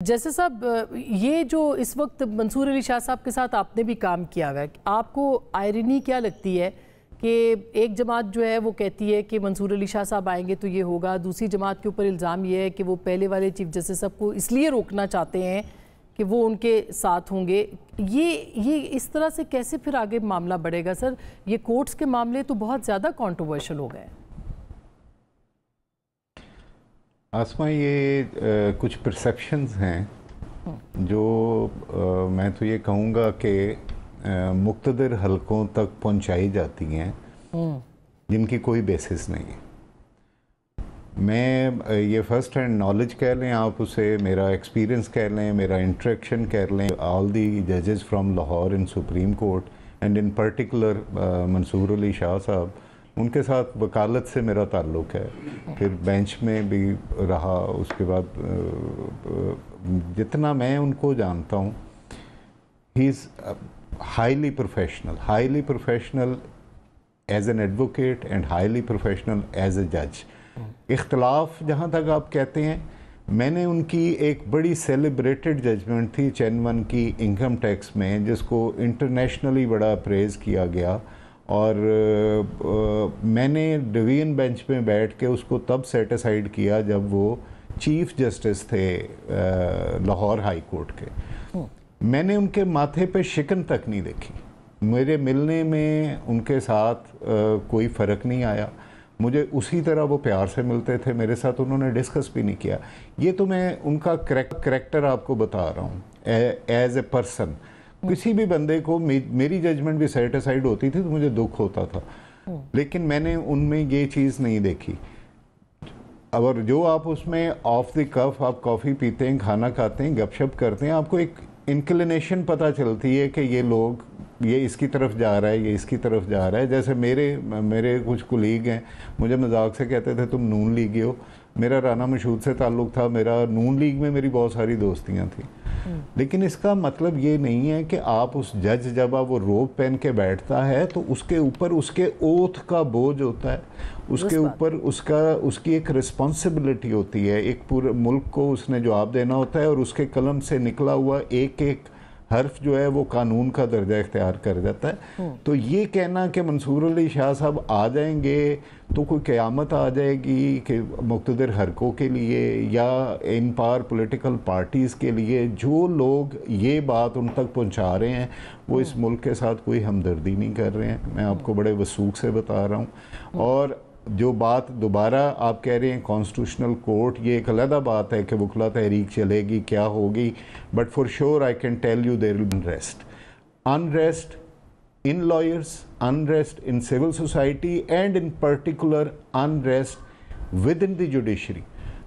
जैसे साहब ये जो इस वक्त मंसूर अली शाह साहब के साथ आपने भी काम किया हुआ है, आपको आयरनी क्या लगती है कि एक जमात जो है वो कहती है कि मंसूर अली शाह साहब आएंगे तो ये होगा, दूसरी जमात के ऊपर इल्ज़ाम ये है कि वो पहले वाले चीफ जस्टिस साहब को इसलिए रोकना चाहते हैं कि वो उनके साथ होंगे। ये इस तरह से कैसे फिर आगे मामला बढ़ेगा सर? ये कोर्ट्स के मामले तो बहुत ज़्यादा कॉन्ट्रोवर्शियल हो गए। आसमा, ये कुछ परसेप्शंस हैं जो मैं तो ये कहूँगा कि मुख्तदर हलकों तक पहुँचाई जाती हैं जिनकी कोई बेसिस नहीं है। मैं ये फर्स्ट हैंड नॉलेज कह लें, आप उसे मेरा एक्सपीरियंस कह लें, मेरा इंटरेक्शन कह लें, ऑल दी जजेस from Lahore in supreme court and in particular Mansoor Ali Shah साहब, उनके साथ वकालत से मेरा ताल्लुक़ है, फिर बेंच में भी रहा। उसके बाद जितना मैं उनको जानता हूँ, he is highly professional as an advocate and highly professional as a जज। इख्तलाफ जहाँ तक आप कहते हैं, मैंने उनकी एक बड़ी सेलिब्रेटेड जजमेंट थी चैन 1 की इनकम टैक्स में, जिसको इंटरनेशनली बड़ा प्रेज़ किया गया, और मैंने डिवीज़न बेंच में बैठ के उसको तब सेट असाइड किया जब वो चीफ जस्टिस थे लाहौर हाई कोर्ट के। मैंने उनके माथे पे शिकन तक नहीं देखी, मेरे मिलने में उनके साथ कोई फ़र्क नहीं आया, मुझे उसी तरह वो प्यार से मिलते थे, मेरे साथ उन्होंने डिस्कस भी नहीं किया। ये तो मैं उनका करेक्टर आपको बता रहा हूँ एज ए पर्सन। किसी भी बंदे को मेरी जजमेंट भी सेट असाइड होती थी तो मुझे दुख होता था, लेकिन मैंने उनमें ये चीज़ नहीं देखी। और जो आप उसमें ऑफ द कफ आप कॉफ़ी पीते हैं, खाना खाते हैं, गपशप करते हैं, आपको एक इंक्लिनेशन पता चलती है कि ये लोग, ये इसकी तरफ जा रहा है, ये इसकी तरफ जा रहा है। जैसे मेरे कुछ कुलीग हैं, मुझे मजाक से कहते थे तुम नून लीगी हो। मेरा राना मशहूद से ताल्लुक़ था, मेरा नून लीग में मेरी बहुत सारी दोस्तियाँ थी, लेकिन इसका मतलब ये नहीं है कि आप उस जज, जब आप वो रोब पहन के बैठता है तो उसके ऊपर उसके ओथ का बोझ होता है, उसके ऊपर उसकी एक रिस्पॉन्सिबिलिटी होती है, एक पूरे मुल्क को उसने जवाब देना होता है, और उसके कलम से निकला हुआ एक एक हर्फ जो है वो कानून का दर्जा इख्तियार कर जाता है। तो ये कहना कि मंसूर अली शाह साहब आ जाएंगे तो कोई क़यामत आ जाएगी कि मुक़्तदर हरकों के लिए या इन पावर पॉलिटिकल पार्टीज़ के लिए, जो लोग ये बात उन तक पहुंचा रहे हैं वो इस मुल्क के साथ कोई हमदर्दी नहीं कर रहे हैं। मैं आपको बड़े वसूख से बता रहा हूँ। और जो बात दोबारा आप कह रहे हैं कॉन्स्टिट्यूशनल कोर्ट, ये एक अलग बात है कि वकला तहरीक चलेगी, क्या होगी, but for sure I can tell you there will be unrest in lawyers, unrest in civil society, and in particular unrest within the judiciary.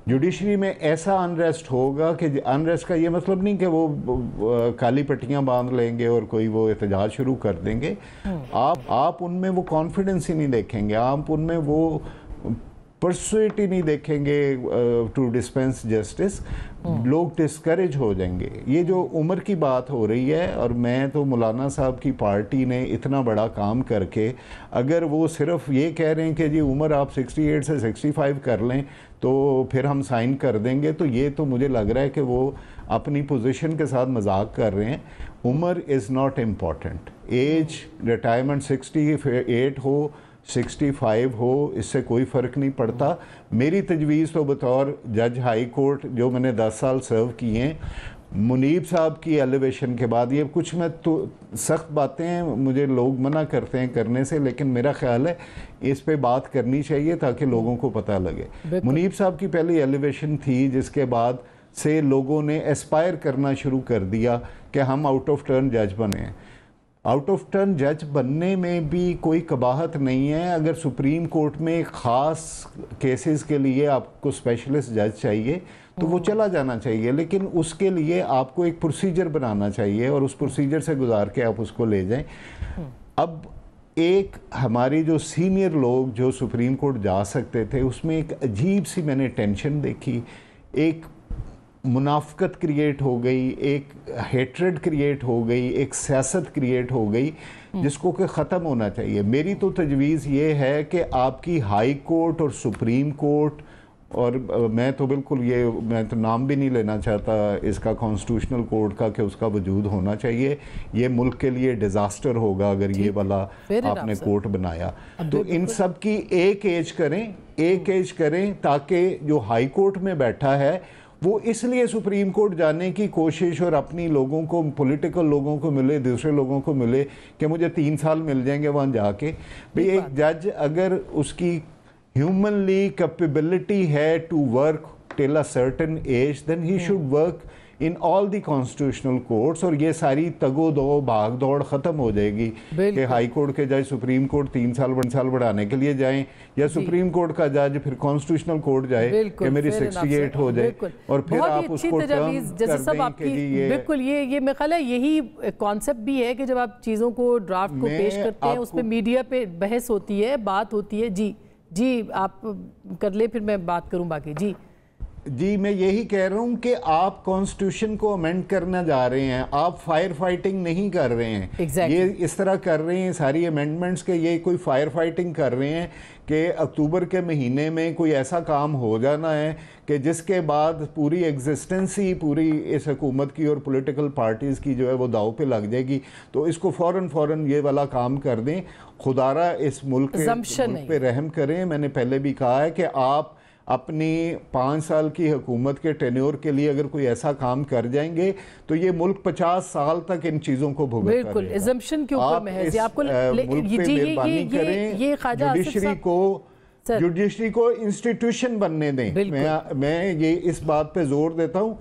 Judiciary में ऐसा अनरेस्ट होगा कि अनरेस्ट का ये मतलब नहीं कि वो काली पट्टियां बांध लेंगे और कोई वो एहतजाज शुरू कर देंगे। आप उनमें वो कॉन्फिडेंस ही नहीं देखेंगे, आप उनमें वो परसुएट ही नहीं देखेंगे टू डिस्पेंस जस्टिस। लोग डिस्करेज हो जाएंगे। ये जो उम्र की बात हो रही है, और मैं तो मौलाना साहब की पार्टी ने इतना बड़ा काम करके, अगर वो सिर्फ ये कह रहे हैं कि जी उम्र आप 68 से 65 कर लें तो फिर हम साइन कर देंगे, तो ये तो मुझे लग रहा है कि वो अपनी पोजीशन के साथ मजाक कर रहे हैं। उम्र is not important, as retirement 68 हो 65 हो, इससे कोई फ़र्क नहीं पड़ता। मेरी तजवीज़ तो बतौर जज हाई कोर्ट जो मैंने 10 साल सर्व किए हैं, मुनीब साहब की एलिवेशन के बाद, ये कुछ में तो सख्त बातें हैं, मुझे लोग मना करते हैं करने से, लेकिन मेरा ख्याल है इस पे बात करनी चाहिए ताकि लोगों को पता लगे। मुनीब साहब की पहली एलिवेशन थी जिसके बाद से लोगों ने एस्पायर करना शुरू कर दिया कि हम आउट ऑफ टर्न जज बने हैं। आउट ऑफ टर्न जज बनने में भी कोई कबाहत नहीं है। अगर सुप्रीम कोर्ट में ख़ास केसेस के लिए आपको स्पेशलिस्ट जज चाहिए तो वो चला जाना चाहिए, लेकिन उसके लिए आपको एक प्रोसीजर बनाना चाहिए और उस प्रोसीजर से गुजार के आप उसको ले जाएं। अब एक हमारी जो सीनियर लोग जो सुप्रीम कोर्ट जा सकते थे, उसमें एक अजीब सी मैंने टेंशन देखी, एक मुनाफकत क्रिएट हो गई, एक हेट्रेड क्रिएट हो गई, एक सियासत क्रिएट हो गई जिसको कि ख़त्म होना चाहिए। मेरी तो तजवीज़ ये है कि आपकी हाई कोर्ट और सुप्रीम कोर्ट और मैं तो बिल्कुल मैं तो नाम भी नहीं लेना चाहता इसका कॉन्स्टिट्यूशनल कोड का कि उसका वजूद होना चाहिए। ये मुल्क के लिए डिज़ास्टर होगा अगर ये वाला आपने कोर्ट बनाया। तो इन सब की एक एज करें ताकि जो हाई कोर्ट में बैठा है वो इसलिए सुप्रीम कोर्ट जाने की कोशिश और अपनी लोगों को, पॉलिटिकल लोगों को मिले, दूसरे लोगों को मिले कि मुझे 3 साल मिल जाएंगे वहाँ जाके। भाई एक जज अगर उसकी ह्यूमनली कैपेबिलिटी है to work till a certain age, then he should work in all the constitutional courts, और ये सारी तगो-दो भाग दौड़ ख़त्म हो जाएगी कि हाई कोर्ट के जज सुप्रीम कोर्ट 3 साल बढ़ाने के लिए जाएं, या सुप्रीम कोर्ट का जज फिर कॉन्स्टिट्यूशनल कोर्ट जाए कि मेरी 68 हो जाए, और फिर आप उसको टर्म कर दें कि ये बिल्कुल ये मेरा ख्याल है यही कॉन्सेप्ट भी है कि जब आप चीज़ों को ड्राफ्ट को पेश करते हैं उस पर मीडिया पे बहस होती है, बात होती है। जी आप कर ले, फिर मैं बात करूं बाकी। जी मैं यही कह रहा हूं कि आप कॉन्स्टिट्यूशन को अमेंड करना जा रहे हैं, आप फायर फाइटिंग नहीं कर रहे हैं। exactly. ये इस तरह कर रहे हैं सारी अमेंडमेंट्स के, ये कोई फायर फाइटिंग कर रहे हैं कि अक्टूबर के महीने में कोई ऐसा काम हो जाना है कि जिसके बाद पूरी एग्जिस्टेंस ही पूरी इस हुकूमत की और पॉलिटिकल पार्टीज़ की जो है वो दाव पे लग जाएगी। तो इसको फ़ौरन ये वाला काम कर दें। खुदारा इस मुल्क पे रहम करें। मैंने पहले भी कहा है कि आप अपनी 5 साल की हुकूमत के टेन्योर के लिए अगर कोई ऐसा काम कर जाएंगे तो ये मुल्क 50 साल तक इन चीज़ों को भुगतना रहेगा। बिल्कुल एजम्पशन के ऊपर महज आपको मुल्क पे मेहरबानी करें, जुडिशरी को इंस्टीट्यूशन बनने दें। मैं ये इस बात पे जोर देता हूँ